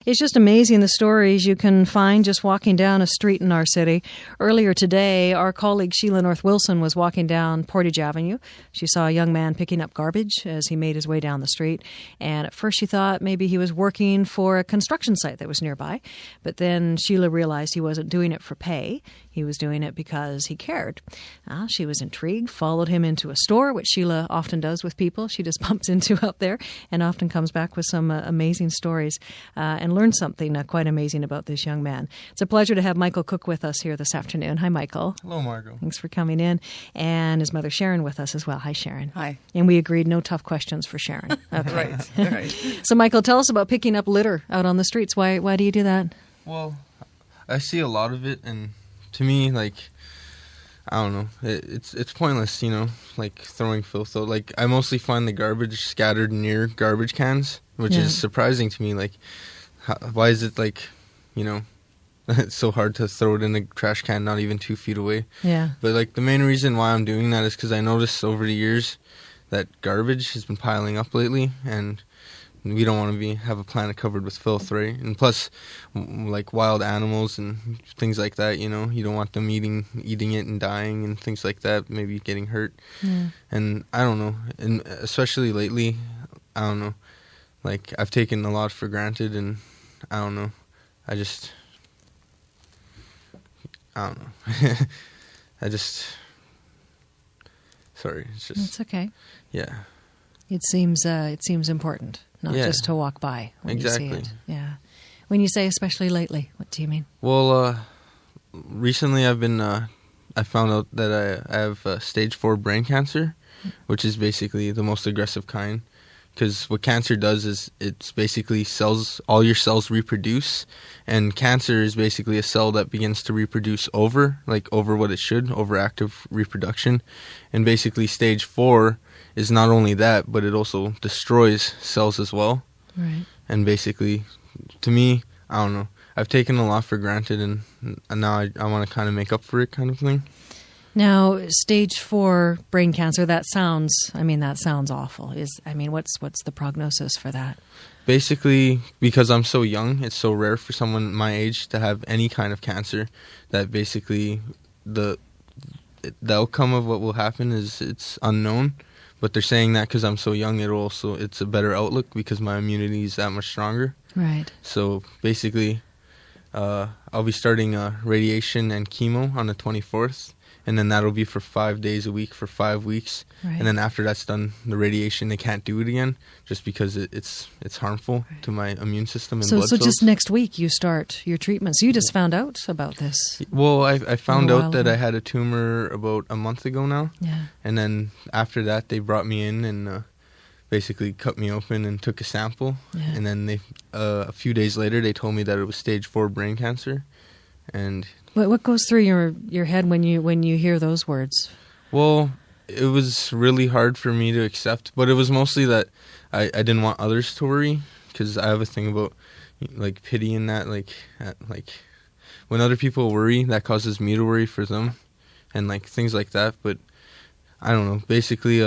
It's just amazing the stories you can find just walking down a street in our city. Earlier today, our colleague Sheila North Wilson was walking down Portage Avenue. She saw a young man picking up garbage as he made his way down the street. And at first she thought maybe he was working for a construction site that was nearby. But then Sheila realized he wasn't doing it for pay. He was doing it because he cared. She was intrigued, followed him into a store, which Sheila often does with people. She just bumps into up there and often comes back with some amazing stories and learned something quite amazing about this young man. It's a pleasure to have Michael Cook with us here this afternoon. Hi, Michael. Hello, Margot. Thanks for coming in. And his mother, Sharon, with us as well. Hi, Sharon. Hi. And we agreed no tough questions for Sharon. Okay. Right. So, Michael, tell us about picking up litter out on the streets. Why do you do that? Well, I see a lot of it, and to me, like, I don't know, it's pointless, like throwing filth out. Like, I mostly find the garbage scattered near garbage cans, which is surprising to me. Like, why is it like, it's so hard to throw it in a trash can not even 2 feet away? Yeah. But like the main reason why I'm doing that is because I noticed over the years that garbage has been piling up lately, and we don't want to have a planet covered with filth, right? And plus, like wild animals and things like that, you don't want them eating it and dying and things like that, maybe getting hurt. Yeah. And I don't know, and especially lately, I don't know, like I've taken a lot for granted, and I don't know, I don't know. Sorry, it's just. It's okay. Yeah. It seems important, not just to walk by when you see it. Yeah. When you say especially lately, what do you mean? Well, recently I found out that I have stage 4 brain cancer, which is basically the most aggressive kind. Because what cancer does is it's basically all your cells reproduce, and cancer is basically a cell that begins to reproduce over what it should, overactive reproduction. And basically stage 4 is not only that, but it also destroys cells as well. Right. And basically, to me, I don't know, I've taken a lot for granted, and now I want to kind of make up for it, kind of thing. Now, stage 4 brain cancer, that sounds awful. What's the prognosis for that? Basically, because I'm so young, it's so rare for someone my age to have any kind of cancer, that basically the outcome of what will happen it's unknown. But they're saying that because I'm so young, it's a better outlook because my immunity is that much stronger. Right. So basically, I'll be starting radiation and chemo on the 24th. And then that'll be for 5 days a week for 5 weeks. Right. And then after that's done, the radiation, they can't do it again just because it's harmful to my immune system and blood cells. So just next week you start your treatment. So you just found out about this? Well, I found out that I had a tumor about a month ago now. Yeah. And then after that, they brought me in and basically cut me open and took a sample. Yeah. And then a few days later, they told me that it was stage 4 brain cancer. And what goes through your head when you hear those words? Well, it was really hard for me to accept, but it was mostly that I didn't want others to worry, because I have a thing about like pity in that, like when other people worry, that causes me to worry for them, and like things like that. But I don't know. Basically,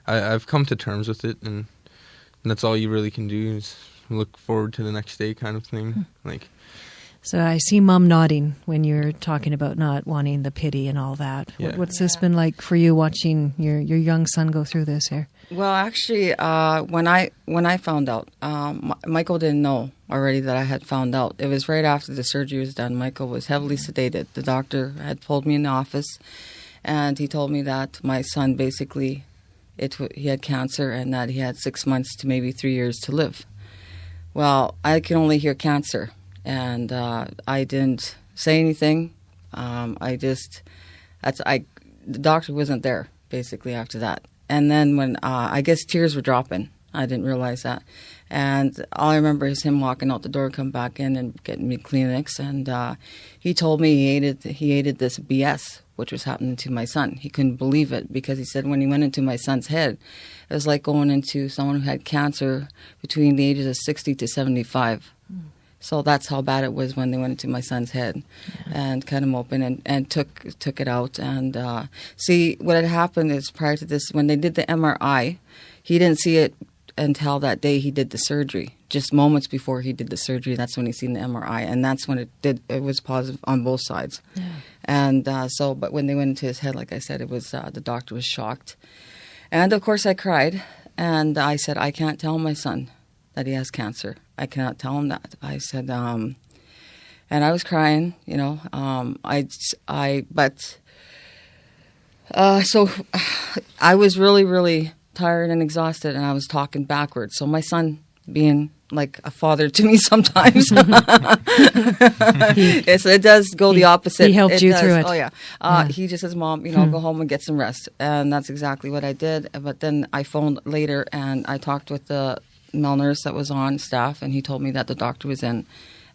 I've come to terms with it, and that's all you really can do is look forward to the next day, kind of thing. So I see Mom nodding when you're talking about not wanting the pity and all that. Yeah. What's this been like for you, watching your young son go through this here? Well, actually, when I found out, Michael didn't know already that I had found out. It was right after the surgery was done. Michael was heavily sedated. The doctor had pulled me in the office, and he told me that my son basically, he had cancer and that he had 6 months to maybe 3 years to live. Well, I can only hear cancer. And I didn't say anything. The doctor wasn't there, basically, after that. And then when, I guess tears were dropping. I didn't realize that. And all I remember is him walking out the door, come back in and getting me Kleenex. And he told me he hated this BS, which was happening to my son. He couldn't believe it because he said when he went into my son's head, it was like going into someone who had cancer between the ages of 60 to 75. So that's how bad it was when they went into my son's head and cut him open and took it out. And see, what had happened is prior to this, when they did the MRI, he didn't see it until that day he did the surgery. Just moments before he did the surgery, that's when he seen the MRI, and that's when it was positive on both sides. Yeah. And but when they went into his head, like I said, it was the doctor was shocked. And of course I cried, and I said, I can't tell my son that he has cancer. I cannot tell him that. I said, and I was crying, you know. So I was really, really tired and exhausted, and I was talking backwards. So my son, being like a father to me sometimes, it does go the opposite. He helped you through it. Oh, yeah. He just says, Mom, go home and get some rest. And that's exactly what I did. But then I phoned later, and I talked with the male nurse that was on staff, and he told me that the doctor was in,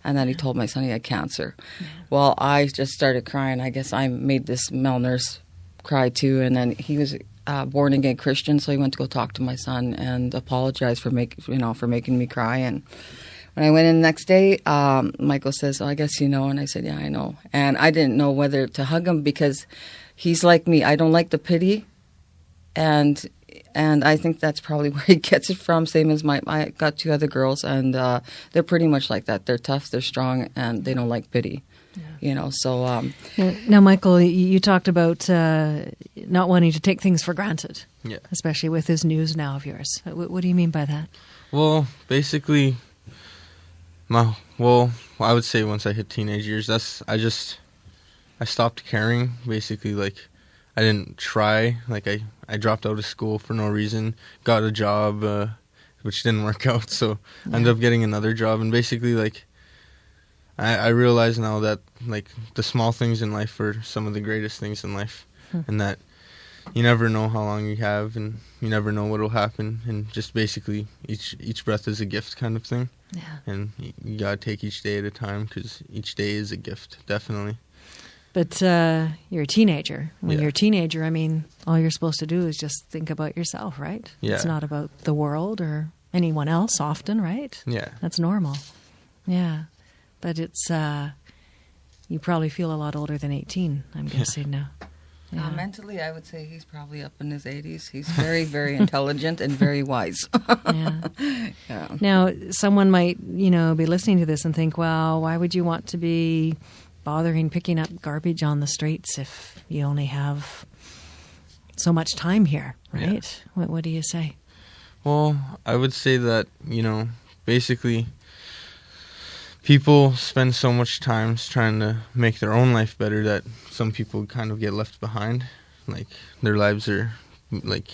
and that he told my son he had cancer. Yeah. Well, I just started crying. I guess I made this male nurse cry too. And then he was born again Christian, so he went to go talk to my son and apologize for making me cry. And when I went in the next day, Michael says, "Oh, I guess you know." And I said, "Yeah, I know." And I didn't know whether to hug him because he's like me. I don't like the pity, and I think that's probably where he gets it from. Same as I got 2 other girls, and they're pretty much like that. They're tough, they're strong, and they don't like pity. Yeah. So... Now, Michael, you talked about not wanting to take things for granted, especially with this news now of yours. What do you mean by that? Well, basically, I would say once I hit teenage years, I stopped caring, basically. Like, I didn't try. Like, I dropped out of school for no reason, got a job, which didn't work out, so I ended up getting another job, and basically, like, I realize now that, like, the small things in life are some of the greatest things in life, and that you never know how long you have, and you never know what will happen, and just basically each breath is a gift kind of thing. Yeah. And you gotta take each day at a time, because each day is a gift, definitely. But you're a teenager. When you're a teenager, I mean, all you're supposed to do is just think about yourself, right? Yeah. It's not about the world or anyone else often, right? Yeah. That's normal. Yeah. But it's, you probably feel a lot older than 18, I'm guessing now. Yeah. Mentally, I would say he's probably up in his 80s. He's very, very intelligent and very wise. Yeah. Now, someone might, be listening to this and think, well, why would you want to be bothering picking up garbage on the streets if you only have so much time here, right? Yeah. What do you say? Well, I would say that, basically... people spend so much time trying to make their own life better that some people kind of get left behind. Like, their lives are, like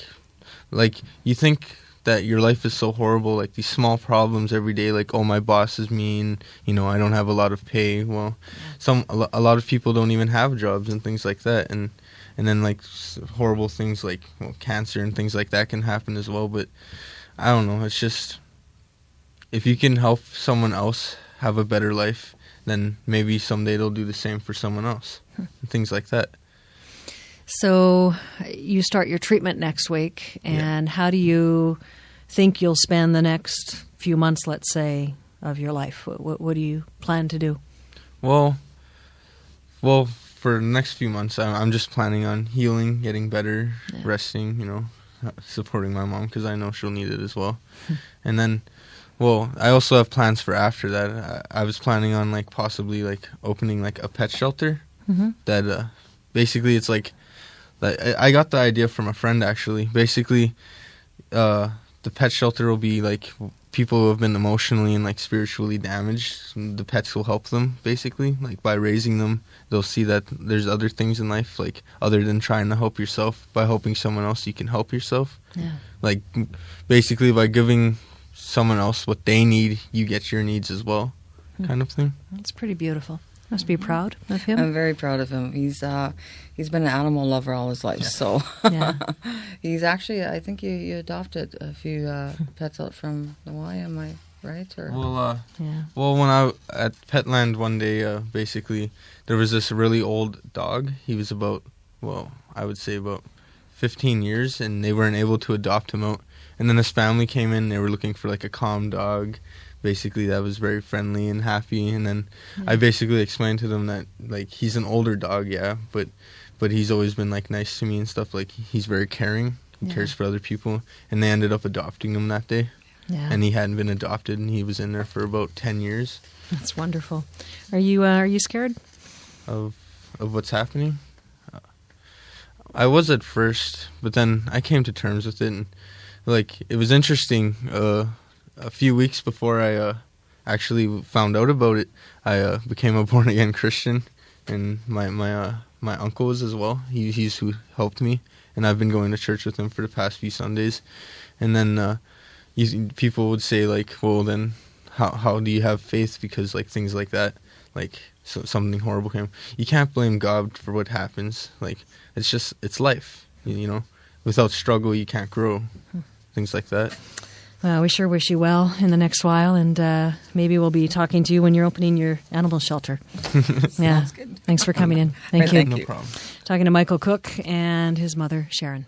you think that your life is so horrible, like these small problems every day, like, oh, my boss is mean, I don't have a lot of pay. Well, a lot of people don't even have jobs and things like that. And then, like, horrible things like cancer and things like that can happen as well. But I don't know, it's just, if you can help someone else have a better life, then maybe someday they'll do the same for someone else. And things like that. So you start your treatment next week, and how do you think you'll spend the next few months, let's say, of your life? What do you plan to do? Well, for the next few months, I'm just planning on healing, getting better, resting, supporting my mom, because I know she'll need it as well. And then... well, I also have plans for after that. I was planning on, like, possibly, like, opening, like, a pet shelter. That, basically, it's like, I got the idea from a friend, actually. Basically, the pet shelter will be, like, people who have been emotionally and, like, spiritually damaged. The pets will help them, basically. Like, by raising them, they'll see that there's other things in life, like, other than trying to help yourself. By helping someone else, you can help yourself. Yeah. Like, basically, by giving... someone else what they need, you get your needs as well, kind of thing. That's pretty beautiful. Must be proud of him. I'm very proud of him. He's been an animal lover all his life, so he's actually, I think you adopted a few pets out from Hawaii, am I right? Or well, when I at Petland one day, basically there was this really old dog. He was about, I would say about 15 years, and they weren't able to adopt him out. And then his family came in, they were looking for, like, a calm dog, basically, that was very friendly and happy. And then I basically explained to them that, like, he's an older dog, but he's always been, like, nice to me and stuff. Like, he's very caring, he cares for other people. And they ended up adopting him that day. Yeah. and he hadn't been adopted, and he was in there for about 10 years. That's wonderful. Are you scared? Of what's happening? I was at first, but then I came to terms with it, and like it was interesting. A few weeks before I actually found out about it, I became a born again Christian, and my uncle was as well. He's who helped me, and I've been going to church with him for the past few Sundays. And then people would say like, well, then how do you have faith? Because like things like that, like something horrible came. You can't blame God for what happens. Like it's life. You know, without struggle you can't grow. Things like that. Well, we sure wish you well in the next while, and maybe we'll be talking to you when you're opening your animal shelter. Yeah. Good. Thanks for coming in. Thank Right, you. thank No you. problem. Talking to Michael Cook and his mother, Sharon.